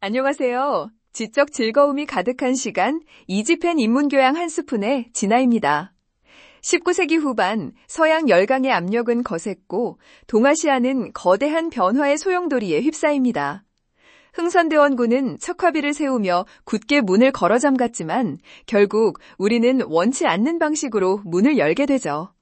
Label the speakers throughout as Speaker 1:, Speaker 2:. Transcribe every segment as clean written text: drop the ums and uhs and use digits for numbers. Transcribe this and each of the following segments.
Speaker 1: 안녕하세요. 지적 즐거움이 가득한 시간, 이지펜 인문교양 한 스푼의 진아입니다. 19세기 후반 서양 열강의 압력은 거셌고 동아시아는 거대한 변화의 소용돌이에 휩싸입니다. 흥선대원군은 척화비를 세우며 굳게 문을 걸어 잠갔지만 결국 우리는 원치 않는 방식으로 문을 열게 되죠.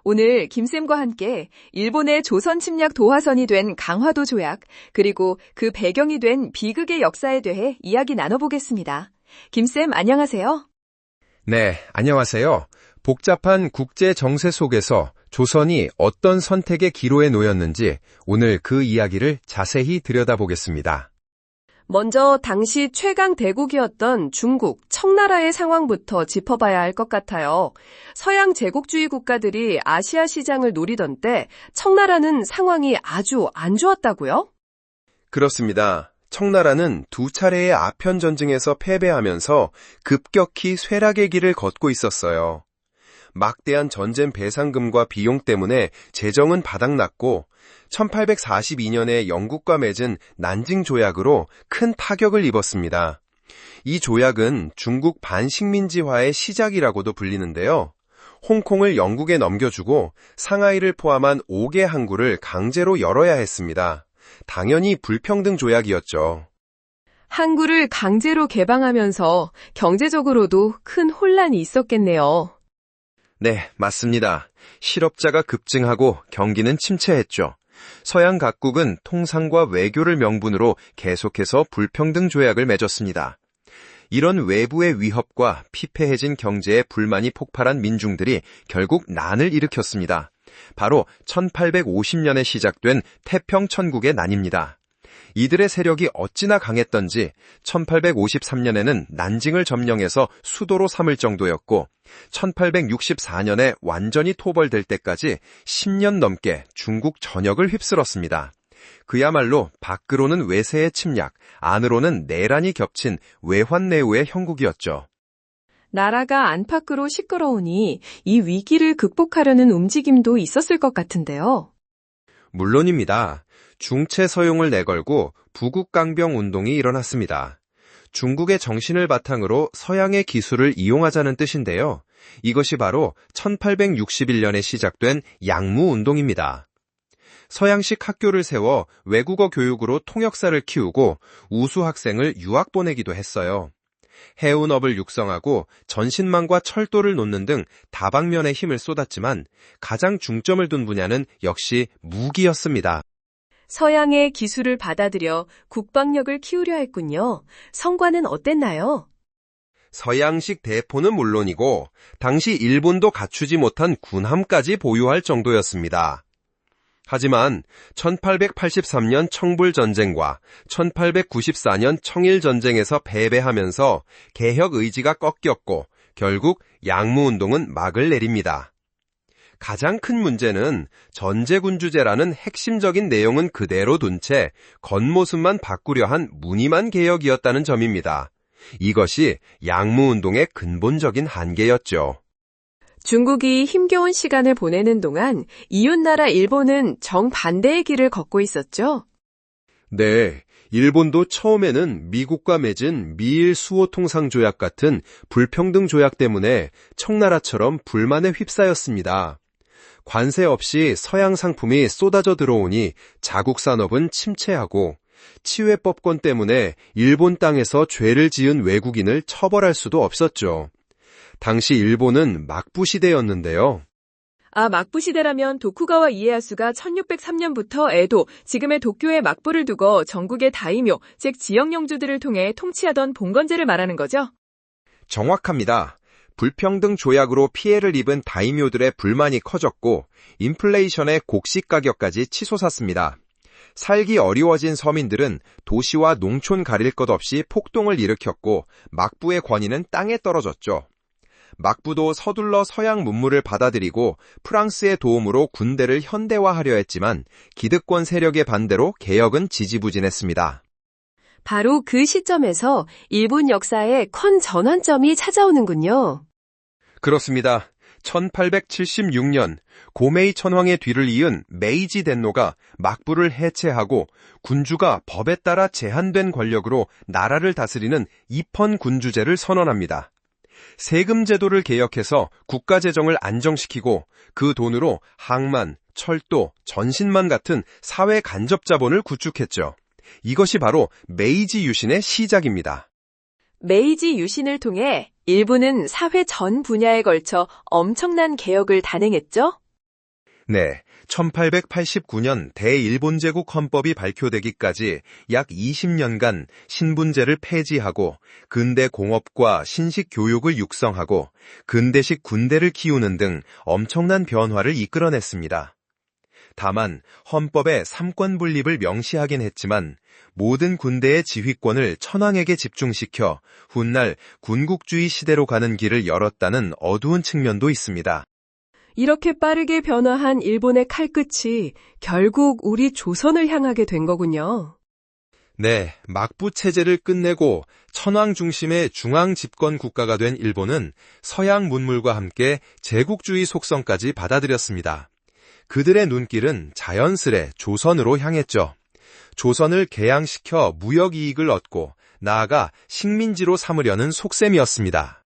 Speaker 1: 오늘 김쌤과 함께 일본의 조선 침략 도화선이 된 강화도 조약, 그리고 그 배경이 된 비극의 역사에 대해 이야기 나눠보겠습니다. 김쌤 안녕하세요.
Speaker 2: 네, 안녕하세요. 복잡한 국제 정세 속에서 조선이 어떤 선택의 기로에 놓였는지 오늘 그 이야기를 자세히 들여다보겠습니다.
Speaker 1: 먼저 당시 최강 대국이었던 중국, 청나라의 상황부터 짚어봐야 할 것 같아요. 서양 제국주의 국가들이 아시아 시장을 노리던 때 청나라는 상황이 아주 안 좋았다고요?
Speaker 2: 그렇습니다. 청나라는 두 차례의 아편 전쟁에서 패배하면서 급격히 쇠락의 길을 걷고 있었어요. 막대한 전쟁 배상금과 비용 때문에 재정은 바닥났고 1842년에 영국과 맺은 난징 조약으로 큰 타격을 입었습니다. 이 조약은 중국 반식민지화의 시작이라고도 불리는데요. 홍콩을 영국에 넘겨주고 상하이를 포함한 5개 항구를 강제로 열어야 했습니다. 당연히 불평등 조약이었죠.
Speaker 1: 항구를 강제로 개방하면서 경제적으로도 큰 혼란이 있었겠네요.
Speaker 2: 네, 맞습니다. 실업자가 급증하고 경기는 침체했죠. 서양 각국은 통상과 외교를 명분으로 계속해서 불평등 조약을 맺었습니다. 이런 외부의 위협과 피폐해진 경제에 불만이 폭발한 민중들이 결국 난을 일으켰습니다. 바로 1850년에 시작된 태평천국의 난입니다. 이들의 세력이 어찌나 강했던지 1853년에는 난징을 점령해서 수도로 삼을 정도였고 1864년에 완전히 토벌될 때까지 10년 넘게 중국 전역을 휩쓸었습니다. 그야말로 밖으로는 외세의 침략, 안으로는 내란이 겹친 외환내우의 형국이었죠.
Speaker 1: 나라가 안팎으로 시끄러우니 이 위기를 극복하려는 움직임도 있었을 것 같은데요.
Speaker 2: 물론입니다. 중체 서용을 내걸고 부국강병 운동이 일어났습니다. 중국의 정신을 바탕으로 서양의 기술을 이용하자는 뜻인데요. 이것이 바로 1861년에 시작된 양무운동입니다. 서양식 학교를 세워 외국어 교육으로 통역사를 키우고 우수 학생을 유학 보내기도 했어요. 해운업을 육성하고 전신망과 철도를 놓는 등 다방면에 힘을 쏟았지만 가장 중점을 둔 분야는 역시 무기였습니다.
Speaker 1: 서양의 기술을 받아들여 국방력을 키우려 했군요. 성과는 어땠나요?
Speaker 2: 서양식 대포는 물론이고 당시 일본도 갖추지 못한 군함까지 보유할 정도였습니다. 하지만 1883년 청불전쟁과 1894년 청일전쟁에서 패배하면서 개혁 의지가 꺾였고 결국 양무운동은 막을 내립니다. 가장 큰 문제는 전제군주제라는 핵심적인 내용은 그대로 둔 채 겉모습만 바꾸려 한 무늬만 개혁이었다는 점입니다. 이것이 양무운동의 근본적인 한계였죠.
Speaker 1: 중국이 힘겨운 시간을 보내는 동안 이웃나라 일본은 정반대의 길을 걷고 있었죠.
Speaker 2: 네, 일본도 처음에는 미국과 맺은 미일 수호 통상 조약 같은 불평등 조약 때문에 청나라처럼 불만에 휩싸였습니다. 관세 없이 서양 상품이 쏟아져 들어오니 자국 산업은 침체하고 치외법권 때문에 일본 땅에서 죄를 지은 외국인을 처벌할 수도 없었죠. 당시 일본은 막부 시대였는데요.
Speaker 1: 막부 시대라면 도쿠가와 이에야수가 1603년부터 에도, 지금의 도쿄에 막부를 두고 전국의 다이묘, 즉 지역 영주들을 통해 통치하던 봉건제를 말하는 거죠?
Speaker 2: 정확합니다. 불평등 조약으로 피해를 입은 다이묘들의 불만이 커졌고 인플레이션의 곡식 가격까지 치솟았습니다. 살기 어려워진 서민들은 도시와 농촌 가릴 것 없이 폭동을 일으켰고 막부의 권위는 땅에 떨어졌죠. 막부도 서둘러 서양 문물을 받아들이고 프랑스의 도움으로 군대를 현대화하려 했지만 기득권 세력의 반대로 개혁은 지지부진했습니다.
Speaker 1: 바로 그 시점에서 일본 역사에 큰 전환점이 찾아오는군요.
Speaker 2: 그렇습니다. 1876년 고메이 천황의 뒤를 이은 메이지 덴노가 막부를 해체하고 군주가 법에 따라 제한된 권력으로 나라를 다스리는 입헌 군주제를 선언합니다. 세금 제도를 개혁해서 국가 재정을 안정시키고 그 돈으로 항만, 철도, 전신만 같은 사회 간접 자본을 구축했죠. 이것이 바로 메이지 유신의 시작입니다.
Speaker 1: 메이지 유신을 통해 일본은 사회 전 분야에 걸쳐 엄청난 개혁을 단행했죠?
Speaker 2: 네, 1889년 대일본제국 헌법이 발표되기까지 약 20년간 신분제를 폐지하고 근대 공업과 신식 교육을 육성하고 근대식 군대를 키우는 등 엄청난 변화를 이끌어냈습니다. 다만 헌법에 삼권 분립을 명시하긴 했지만 모든 군대의 지휘권을 천황에게 집중시켜 훗날 군국주의 시대로 가는 길을 열었다는 어두운 측면도 있습니다.
Speaker 1: 이렇게 빠르게 변화한 일본의 칼끝이 결국 우리 조선을 향하게 된 거군요.
Speaker 2: 네, 막부 체제를 끝내고 천황 중심의 중앙 집권 국가가 된 일본은 서양 문물과 함께 제국주의 속성까지 받아들였습니다. 그들의 눈길은 자연스레 조선으로 향했죠. 조선을 개양시켜 무역 이익을 얻고 나아가 식민지로 삼으려는 속셈이었습니다.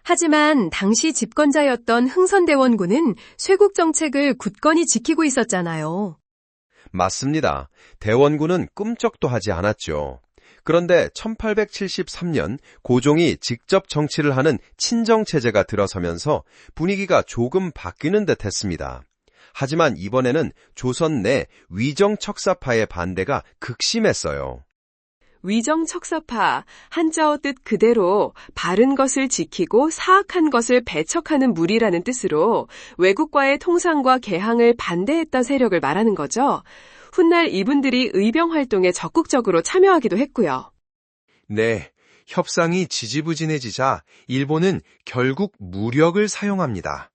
Speaker 1: 하지만 당시 집권자였던 흥선대원군은 쇄국 정책을 굳건히 지키고 있었잖아요.
Speaker 2: 맞습니다. 대원군은 꿈쩍도 하지 않았죠. 그런데 1873년 고종이 직접 정치를 하는 친정체제가 들어서면서 분위기가 조금 바뀌는 듯 했습니다. 하지만 이번에는 조선 내 위정척사파의 반대가 극심했어요.
Speaker 1: 위정척사파, 한자어 뜻 그대로 바른 것을 지키고 사악한 것을 배척하는 무리라는 뜻으로 외국과의 통상과 개항을 반대했던 세력을 말하는 거죠. 훗날 이분들이 의병 활동에 적극적으로 참여하기도 했고요.
Speaker 2: 네, 협상이 지지부진해지자 일본은 결국 무력을 사용합니다.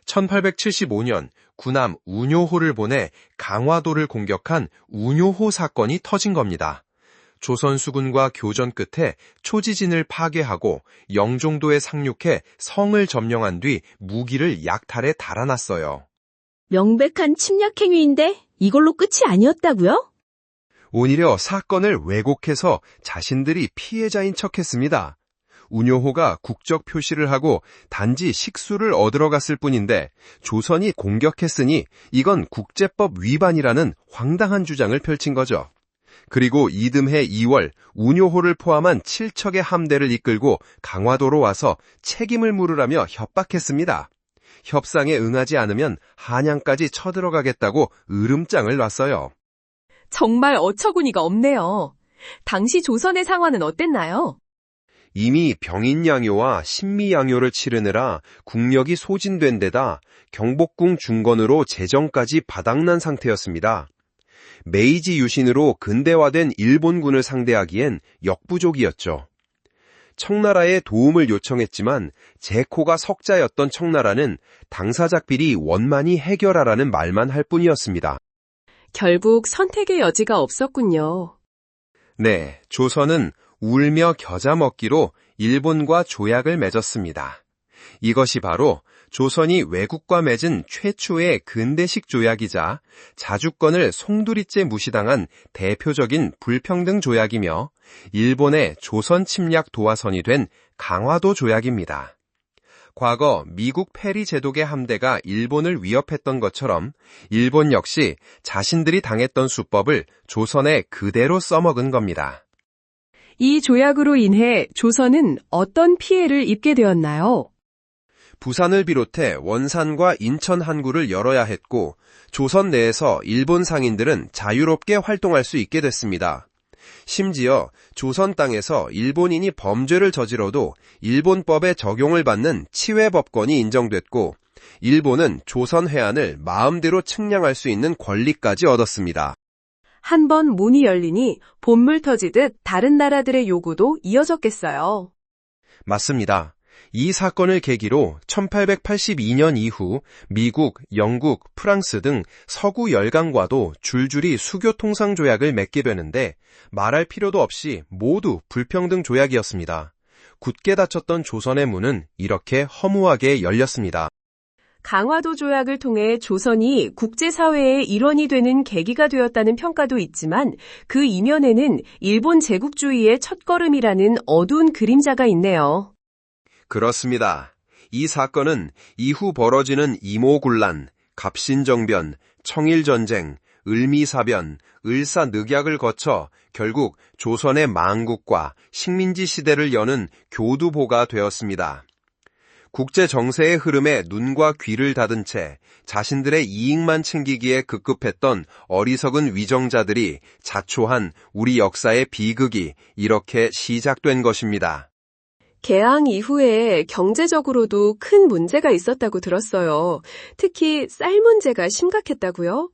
Speaker 2: 1875년 군함 우뇨호를 보내 강화도를 공격한 우뇨호 사건이 터진 겁니다. 조선 수군과 교전 끝에 초지진을 파괴하고 영종도에 상륙해 성을 점령한 뒤 무기를 약탈에 달아났어요.
Speaker 3: 명백한 침략 행위인데 이걸로 끝이 아니었다고요?
Speaker 2: 오히려 사건을 왜곡해서 자신들이 피해자인 척했습니다. 우뇨호가 국적 표시를 하고 단지 식수를 얻으러 갔을 뿐인데 조선이 공격했으니 이건 국제법 위반이라는 황당한 주장을 펼친 거죠. 그리고 이듬해 2월 우뇨호를 포함한 7척의 함대를 이끌고 강화도로 와서 책임을 물으라며 협박했습니다. 협상에 응하지 않으면 한양까지 쳐들어가겠다고 으름장을 놨어요.
Speaker 1: 정말 어처구니가 없네요. 당시 조선의 상황은 어땠나요?
Speaker 2: 이미 병인양요와 신미양요를 치르느라 국력이 소진된 데다 경복궁 중건으로 재정까지 바닥난 상태였습니다. 메이지 유신으로 근대화된 일본군을 상대하기엔 역부족이었죠. 청나라에 도움을 요청했지만 제코가 석자였던 청나라는 당사자끼리 원만히 해결하라는 말만 할 뿐이었습니다.
Speaker 1: 결국 선택의 여지가 없었군요.
Speaker 2: 네, 조선은 울며 겨자 먹기로 일본과 조약을 맺었습니다. 이것이 바로 조선이 외국과 맺은 최초의 근대식 조약이자 자주권을 송두리째 무시당한 대표적인 불평등 조약이며 일본의 조선 침략 도화선이 된 강화도 조약입니다. 과거 미국 페리 제독의 함대가 일본을 위협했던 것처럼 일본 역시 자신들이 당했던 수법을 조선에 그대로 써먹은 겁니다.
Speaker 1: 이 조약으로 인해 조선은 어떤 피해를 입게 되었나요?
Speaker 2: 부산을 비롯해 원산과 인천 항구를 열어야 했고 조선 내에서 일본 상인들은 자유롭게 활동할 수 있게 됐습니다. 심지어 조선 땅에서 일본인이 범죄를 저질러도 일본법에 적용을 받는 치외법권이 인정됐고 일본은 조선 해안을 마음대로 측량할 수 있는 권리까지 얻었습니다.
Speaker 1: 한 번 문이 열리니 본물 터지듯 다른 나라들의 요구도 이어졌겠어요.
Speaker 2: 맞습니다. 이 사건을 계기로 1882년 이후 미국, 영국, 프랑스 등 서구 열강과도 줄줄이 수교 통상 조약을 맺게 되는데 말할 필요도 없이 모두 불평등 조약이었습니다. 굳게 닫혔던 조선의 문은 이렇게 허무하게 열렸습니다.
Speaker 4: 강화도 조약을 통해 조선이 국제사회의 일원이 되는 계기가 되었다는 평가도 있지만 그 이면에는 일본 제국주의의 첫걸음이라는 어두운 그림자가 있네요.
Speaker 2: 그렇습니다. 이 사건은 이후 벌어지는 이모군란, 갑신정변, 청일전쟁, 을미사변, 을사늑약을 거쳐 결국 조선의 망국과 식민지 시대를 여는 교두보가 되었습니다. 국제 정세의 흐름에 눈과 귀를 닫은 채 자신들의 이익만 챙기기에 급급했던 어리석은 위정자들이 자초한 우리 역사의 비극이 이렇게 시작된 것입니다.
Speaker 4: 개항 이후에 경제적으로도 큰 문제가 있었다고 들었어요. 특히 쌀 문제가 심각했다고요?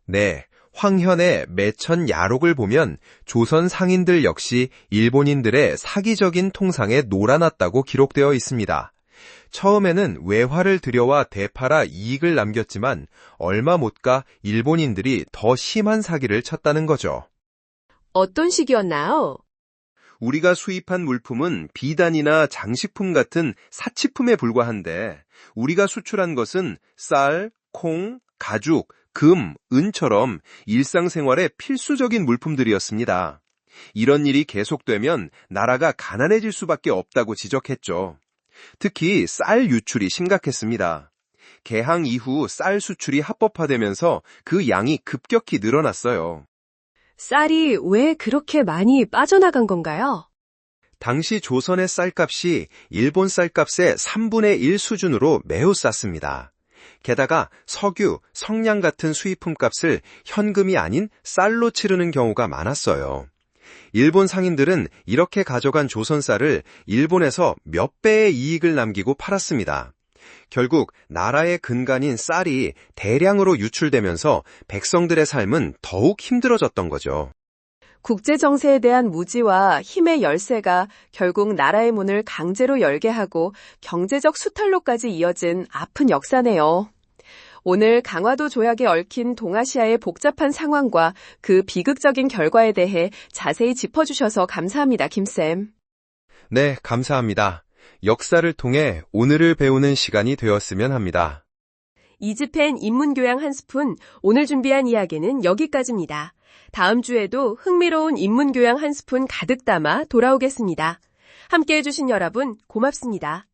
Speaker 2: 네, 황현의 매천 야록을 보면 조선 상인들 역시 일본인들의 사기적인 통상에 놀아났다고 기록되어 있습니다. 처음에는 외화를 들여와 되팔아 이익을 남겼지만 얼마 못 가 일본인들이 더 심한 사기를 쳤다는 거죠.
Speaker 4: 어떤 식이었나요?
Speaker 2: 우리가 수입한 물품은 비단이나 장식품 같은 사치품에 불과한데 우리가 수출한 것은 쌀, 콩, 가죽, 금, 은처럼 일상생활의 필수적인 물품들이었습니다. 이런 일이 계속되면 나라가 가난해질 수밖에 없다고 지적했죠. 특히 쌀 유출이 심각했습니다. 개항 이후 쌀 수출이 합법화되면서 그 양이 급격히 늘어났어요.
Speaker 4: 쌀이 왜 그렇게 많이 빠져나간 건가요?
Speaker 2: 당시 조선의 쌀값이 일본 쌀값의 3분의 1 수준으로 매우 쌌습니다. 게다가 석유, 성냥 같은 수입품 값을 현금이 아닌 쌀로 치르는 경우가 많았어요. 일본 상인들은 이렇게 가져간 조선 쌀을 일본에서 몇 배의 이익을 남기고 팔았습니다. 결국 나라의 근간인 쌀이 대량으로 유출되면서 백성들의 삶은 더욱 힘들어졌던 거죠.
Speaker 4: 국제 정세에 대한 무지와 힘의 열세가 결국 나라의 문을 강제로 열게 하고 경제적 수탈로까지 이어진 아픈 역사네요. 오늘 강화도 조약에 얽힌 동아시아의 복잡한 상황과 그 비극적인 결과에 대해 자세히 짚어주셔서 감사합니다, 김쌤.
Speaker 2: 네, 감사합니다. 역사를 통해 오늘을 배우는 시간이 되었으면 합니다.
Speaker 4: 이즈펜 인문교양 한 스푼, 오늘 준비한 이야기는 여기까지입니다. 다음 주에도 흥미로운 인문교양 한 스푼 가득 담아 돌아오겠습니다. 함께해 주신 여러분 고맙습니다.